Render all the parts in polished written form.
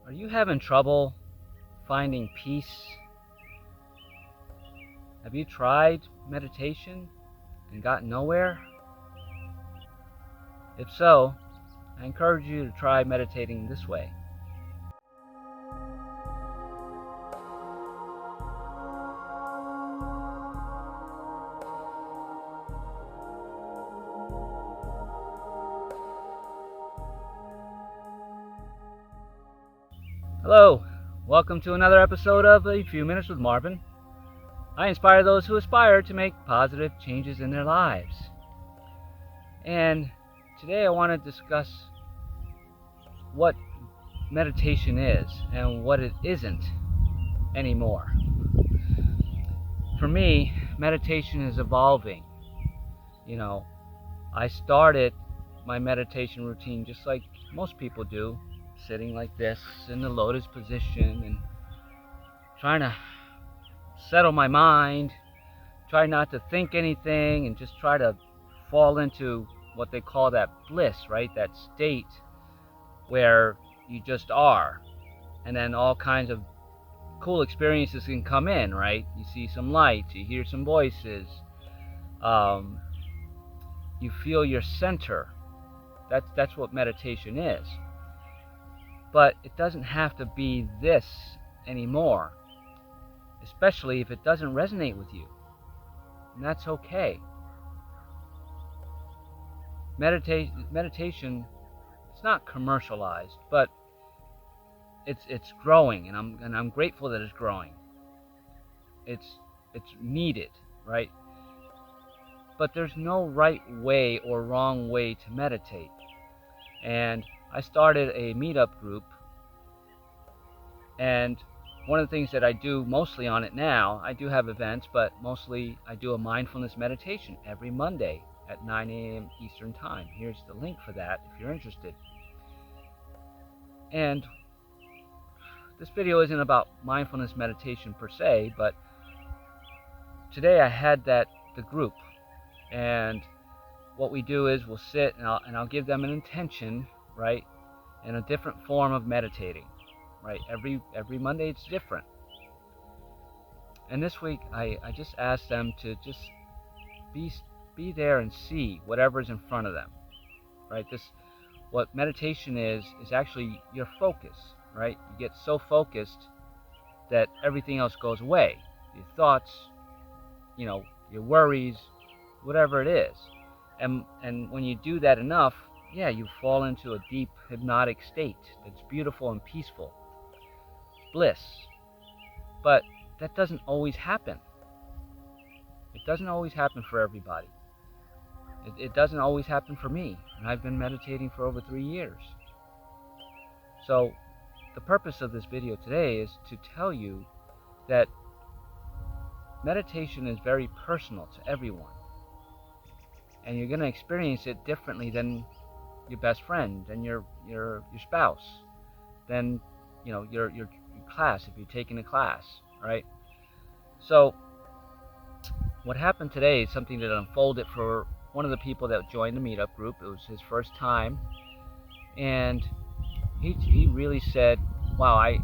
Are you having trouble finding peace? Have you tried meditation and gotten nowhere? If so, I encourage you to try meditating this way. Hello, welcome to another episode of A Few Minutes with Marvin. I inspire those who aspire to make positive changes in their lives. And today I want to discuss what meditation is and what it isn't anymore. For me, meditation is evolving. I started my meditation routine just like most people do, sitting like this in the Lotus position and trying to settle my mind, try not to think anything, and just try to fall into what they call that bliss, right? That state where you just are, and then all kinds of cool experiences can come in, right? You see some lights, you hear some voices, you feel your center. That's what meditation is. But it doesn't have to be this anymore, especially if it doesn't resonate with you. And that's okay. Meditation, it's not commercialized, but it's growing, and I'm grateful that it's growing. It's needed, right? But there's no right way or wrong way to meditate. And I started a meetup group, and one of the things that I do mostly on it now, I do have events, but mostly I do a mindfulness meditation every Monday at 9 a.m. Eastern Time. Here's the link for that if you're interested. And this video isn't about mindfulness meditation per se, but today I had the group, and what we do is we'll sit and I'll give them an intention, right, and a different form of meditating, right? Every Monday it's different. And this week I just asked them to just be there and see whatever's in front of them, right? What meditation is actually your focus, right? You get so focused that everything else goes away. Your thoughts, your worries, whatever it is. And when you do that enough, you fall into a deep hypnotic state that's beautiful and peaceful. Bliss. But that doesn't always happen. It doesn't always happen for everybody. It doesn't always happen for me. And I've been meditating for over 3 years. So the purpose of this video today is to tell you that meditation is very personal to everyone. And you're going to experience it differently than your best friend, than your spouse, than your class if you're taking a class, right? So what happened today is something that unfolded for one of the people that joined the meetup group. It was his first time, and he really said, wow,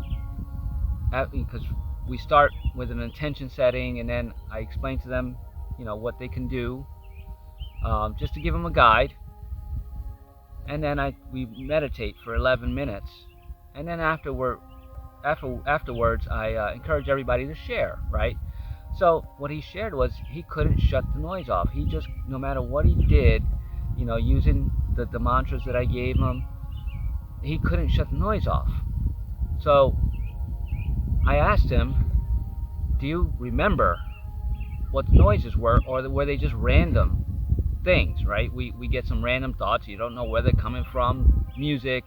because we start with an intention setting, and then I explain to them what they can do, just to give them a guide, and then we meditate for 11 minutes, and then afterwards I encourage everybody to share, right? So what he shared was he couldn't shut the noise off. He just, no matter what he did, using the mantras that I gave him, he couldn't shut the noise off. So I asked him, do you remember what the noises were, or were they just random things, right? We get some random thoughts. You don't know where they're coming from. Music,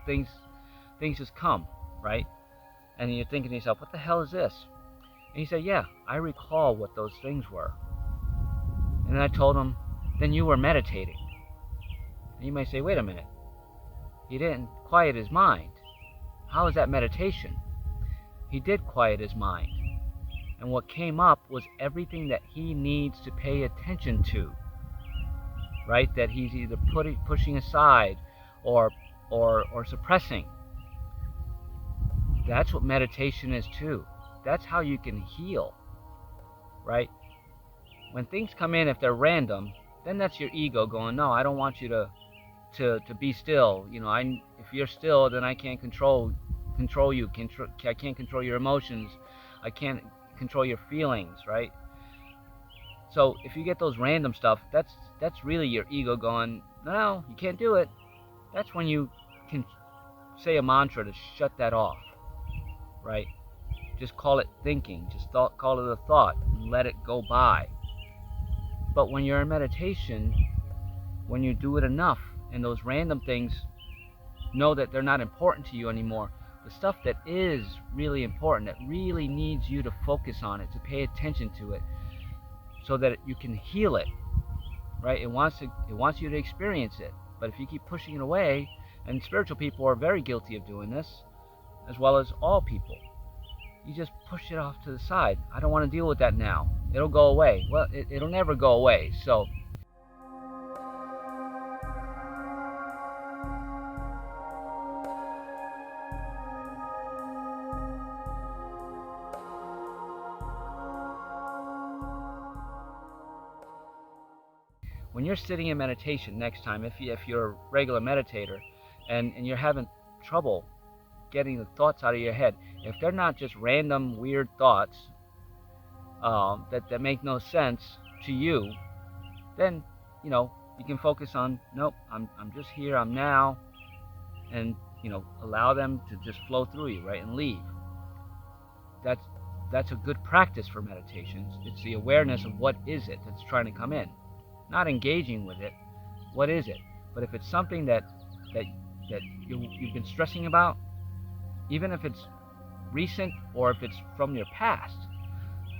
things just come, right? And you're thinking to yourself, what the hell is this? And he said, yeah, I recall what those things were. And then I told him, then you were meditating. And you may say, wait a minute, he didn't quiet his mind. How is that meditation? He did quiet his mind. And what came up was everything that he needs to pay attention to, right? That he's either pushing aside or suppressing. That's what meditation is too. That's how you can heal, right? When things come in, if they're random, then that's your ego going, no, I don't want you to be still. If you're still, then I can't control you. I can't control your emotions. I can't control your feelings, right? So if you get those random stuff, that's really your ego going, no, you can't do it. That's when you can say a mantra to shut that off, right? Just call it thinking. Just call it a thought and let it go by. But when you're in meditation, when you do it enough, and those random things know that they're not important to you anymore, the stuff that is really important, that really needs you to focus on it, to pay attention to it, so that you can heal it, right? It wants you to experience it. But if you keep pushing it away, and spiritual people are very guilty of doing this, as well as all people, you just push it off to the side. I don't want to deal with that now. It'll go away. Well, it'll never go away. So when you're sitting in meditation next time, if you're a regular meditator and you're having trouble getting the thoughts out of your head, if they're not just random weird thoughts that make no sense to you, then you can focus on, nope, I'm just here, I'm now, and allow them to just flow through you, right, and leave. That's a good practice for meditation. It's the awareness of what is it that's trying to come in, not engaging with it. What is it? But if it's something that you've been stressing about, even if it's recent or if it's from your past,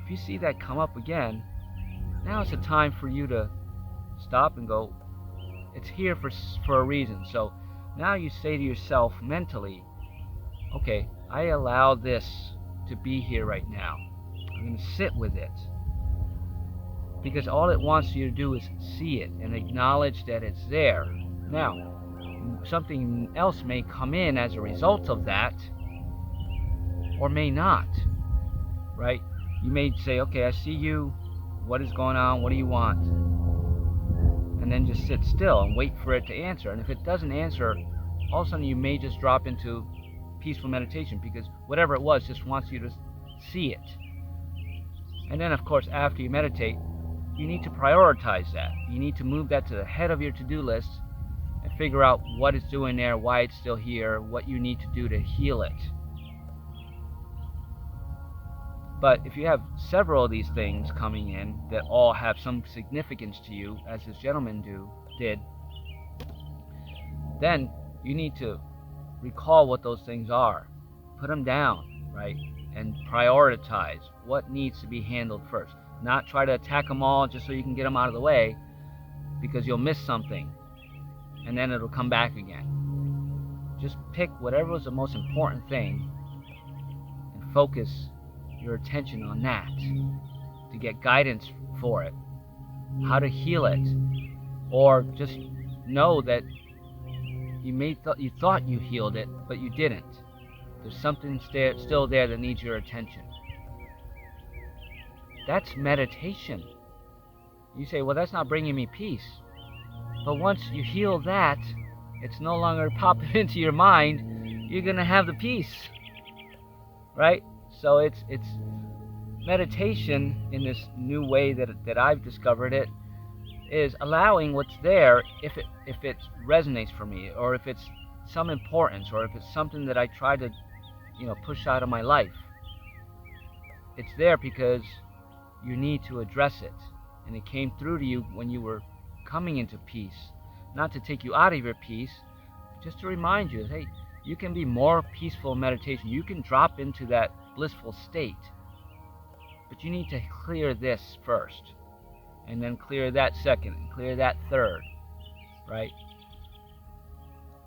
if you see that come up again, now it's a time for you to stop and go, it's here for a reason. So now you say to yourself mentally, okay, I allow this to be here right now. I'm going to sit with it. Because all it wants you to do is see it and acknowledge that it's there. Now, something else may come in as a result of that, or may not, right? You may say, okay, I see you. What is going on? What do you want? And then just sit still and wait for it to answer. And if it doesn't answer, all of a sudden you may just drop into peaceful meditation, because whatever it was just wants you to see it. And then, of course, after you meditate, you need to prioritize that. You need to move that to the head of your to-do list and figure out what it's doing there, why it's still here, what you need to do to heal it. But if you have several of these things coming in that all have some significance to you, as this gentleman did, then you need to recall what those things are. Put them down, right? And prioritize what needs to be handled first. Not try to attack them all just so you can get them out of the way, because you'll miss something and then it'll come back again. Just pick whatever was the most important thing and focus your attention on that to get guidance for it, how to heal it, or just know that you thought you healed it, but you didn't. There's something still there that needs your attention. That's meditation. You say, well, that's not bringing me peace. But once you heal that, it's no longer popping into your mind. You're going to have the peace, right? So it's meditation in this new way that I've discovered it, is allowing what's there, if it resonates for me, or if it's some importance, or if it's something that I try to push out of my life. It's there because you need to address it, and it came through to you when you were coming into peace, not to take you out of your peace, just to remind you, hey, you can be more peaceful in meditation. You can drop into that blissful state, but you need to clear this first, and then clear that second, and clear that third, right?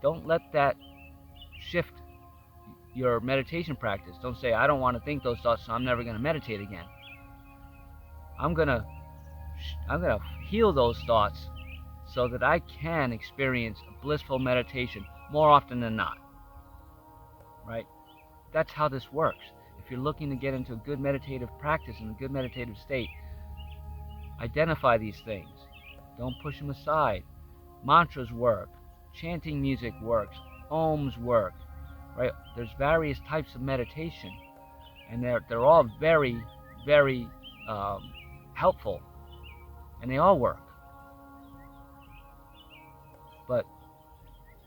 Don't let that shift your meditation practice. Don't say, I don't want to think those thoughts, so I'm never going to meditate again. I'm gonna heal those thoughts so that I can experience a blissful meditation more often than not, right? that's how this works. If you're looking to get into a good meditative practice and a good meditative state, identify these things. Don't push them aside. Mantras work. Chanting music works. Ohms work. Right? There's various types of meditation, and they're all very, very helpful, and they all work. But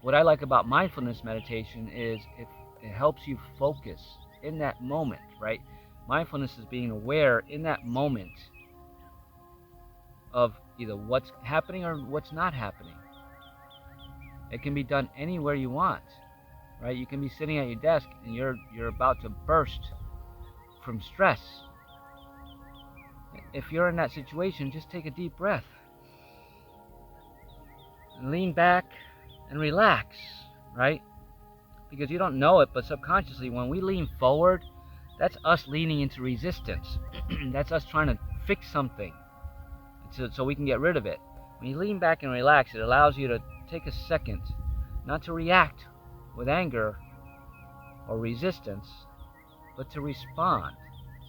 what I like about mindfulness meditation is it helps you focus in that moment, right? Mindfulness is being aware in that moment of either what's happening or what's not happening. It can be done anywhere you want, right? You can be sitting at your desk and you're about to burst from stress. If you're in that situation, just take a deep breath. And lean back and relax, right? Because you don't know it, but subconsciously when we lean forward, that's us leaning into resistance. That's us trying to fix something so we can get rid of it. When you lean back and relax, it allows you to take a second, not to react with anger or resistance, but to respond.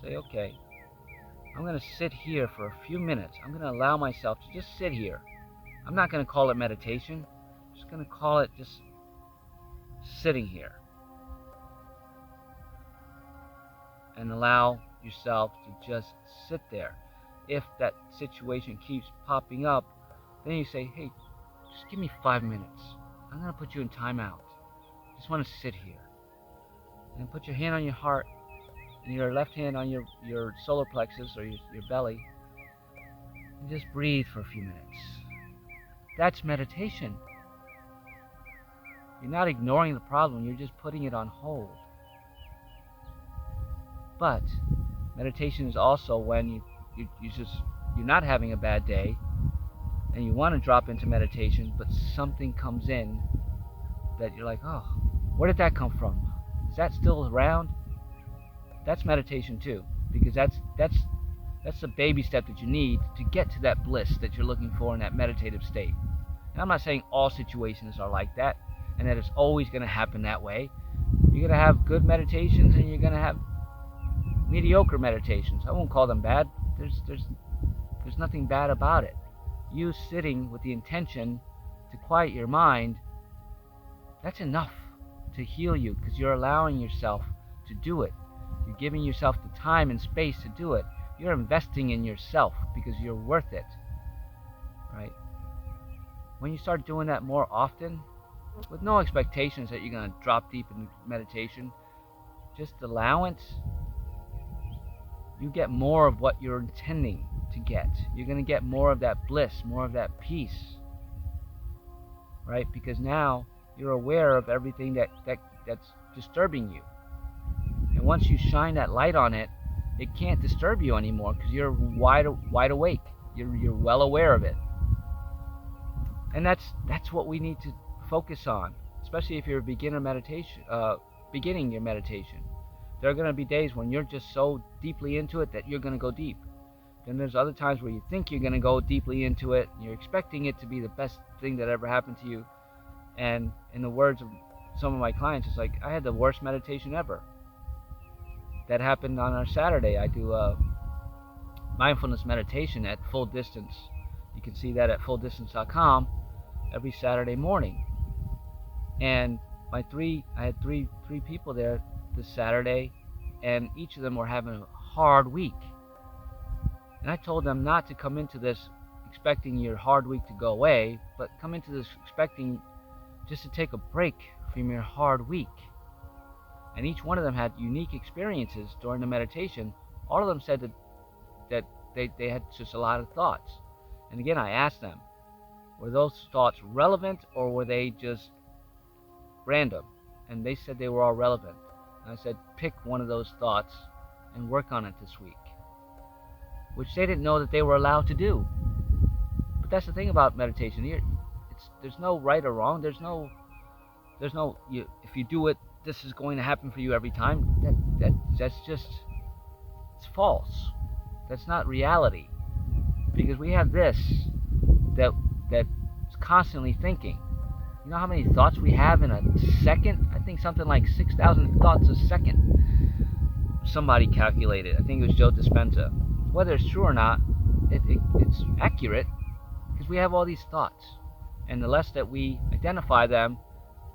Say, okay, I'm going to sit here for a few minutes. I'm going to allow myself to just sit here. I'm not going to call it meditation. I'm just going to call it just sitting here. And allow yourself to just sit there. If that situation keeps popping up, then you say, hey, just give me 5 minutes. I'm going to put you in timeout. I just want to sit here. And then put your hand on your heart and your left hand on your solar plexus or your belly. And just breathe for a few minutes. That's meditation. You're not ignoring the problem, you're just putting it on hold. But meditation is also when you're not having a bad day and you want to drop into meditation, but something comes in that you're like, oh, where did that come from? Is that still around? That's meditation too, because that's the baby step that you need to get to that bliss that you're looking for in that meditative state. And I'm not saying all situations are like that and that it's always going to happen that way. You're going to have good meditations and you're going to have mediocre meditations. I won't call them bad. There's nothing bad about it. You sitting with the intention to quiet your mind, that's enough to heal you, because you're allowing yourself to do it. You're giving yourself the time and space to do it. You're investing in yourself because you're worth it, right? When you start doing that more often, with no expectations that you're going to drop deep into meditation, just allowance, you get more of what you're intending to get. You're going to get more of that bliss, more of that peace, right? Because now you're aware of everything that's disturbing you. And once you shine that light on it, it can't disturb you anymore because you're wide awake. You're well aware of it. And that's what we need to focus on, especially if you're a beginning your meditation. There are going to be days when you're just so deeply into it that you're going to go deep. Then there's other times where you think you're going to go deeply into it, and you're expecting it to be the best thing that ever happened to you. And in the words of some of my clients, it's like, I had the worst meditation ever. That happened on our Saturday. I do a mindfulness meditation at full distance. You can see that at fulldistance.com every Saturday morning. And I had three people there this Saturday, and each of them were having a hard week. And I told them not to come into this expecting your hard week to go away, but come into this expecting just to take a break from your hard week. And each one of them had unique experiences during the meditation. All of them said that they had just a lot of thoughts. And again, I asked them, were those thoughts relevant or were they just random? And they said they were all relevant. And I said, pick one of those thoughts and work on it this week, which they didn't know that they were allowed to do. But that's the thing about meditation. There's no right or wrong. There's no if you do it, this is going to happen for you every time. That's just, it's false. That's not reality. Because we have this that's constantly thinking. You know how many thoughts we have in a second? I think think something like 6,000 thoughts a second. Somebody calculated. I think it was Joe Dispenza. Whether it's true or not, it's accurate because we have all these thoughts, and the less that we identify them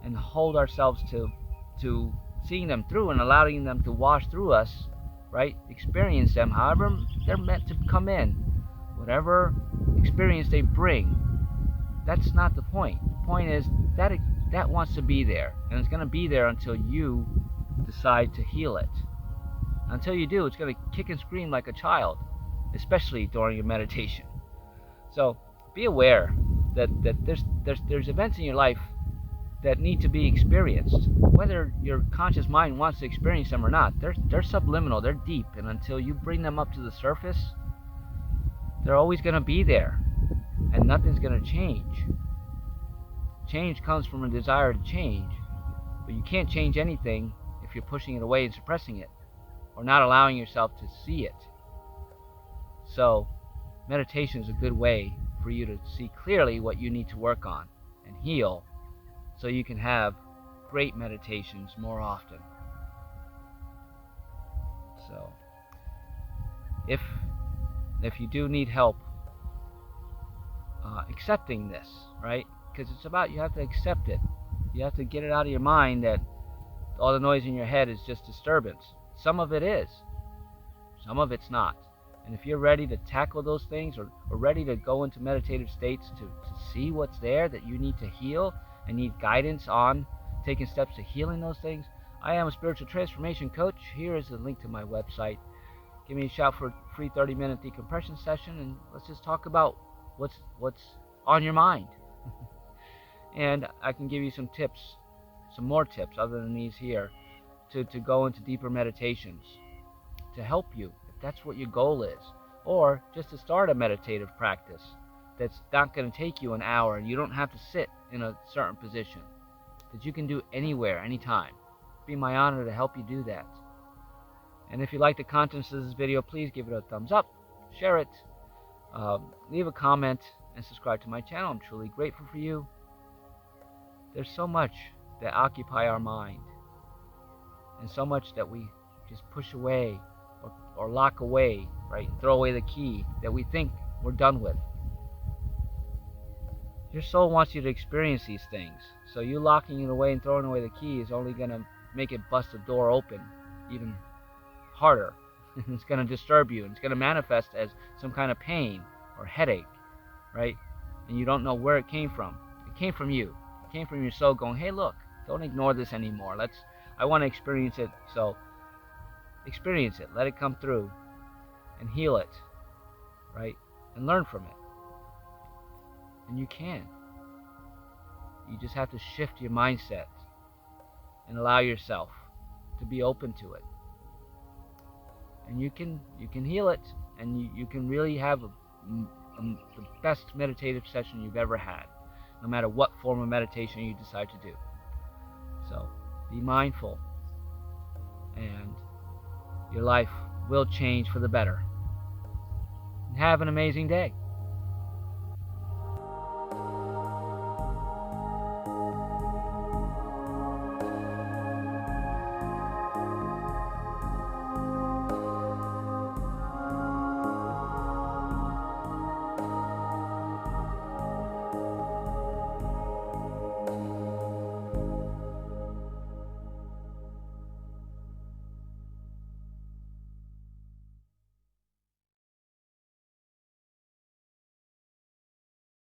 and hold ourselves to seeing them through and allowing them to wash through us, right? Experience them however they're meant to come in, whatever experience they bring. That's not the point. The point is that wants to be there, and it's going to be there until you decide to heal it. Until you do, it's going to kick and scream like a child, especially during your meditation. So be aware that there's events in your life that need to be experienced, whether your conscious mind wants to experience them or not. They're subliminal, they're deep, and until you bring them up to the surface, they're always going to be there, and nothing's going to change. Change comes from a desire to change, but you can't change anything if you're pushing it away and suppressing it, or not allowing yourself to see it. So meditation is a good way for you to see clearly what you need to work on and heal, so you can have great meditations more often. So if you do need help accepting this, right? Because it's about, you have to accept it. You have to get it out of your mind that all the noise in your head is just disturbance. Some of it is, some of it's not. And if you're ready to tackle those things, or ready to go into meditative states to see what's there that you need to heal and need guidance on taking steps to healing those things, I am a spiritual transformation coach. Here is a link to my website. Give me a shout for a free 30-minute decompression session, and let's just talk about what's on your mind. And I can give you some tips, some more tips other than these here, to go into deeper meditations to help you, if that's what your goal is, or just to start a meditative practice that's not going to take you an hour, and you don't have to sit in a certain position, that you can do anywhere, anytime. It'd be my honor to help you do that. And if you like the contents of this video, please give it a thumbs up, share it, leave a comment, and subscribe to my channel. I'm truly grateful for you. There's so much that occupy our mind, and so much that we just push away or lock away, right? Throw away the key that we think we're done with. Your soul wants you to experience these things, so you locking it away and throwing away the key is only going to make it bust the door open even harder. It's going to disturb you, and it's going to manifest as some kind of pain or headache, right? And you don't know where it came from. It came from you. It came from your soul going, hey, look, don't ignore this anymore. I want to experience it, so experience it. Let it come through and heal it, right? And learn from it. And you can. You just have to shift your mindset and allow yourself to be open to it. And you can heal it, and you can really have the best meditative session you've ever had, no matter what form of meditation you decide to do. So be mindful, and your life will change for the better. And have an amazing day.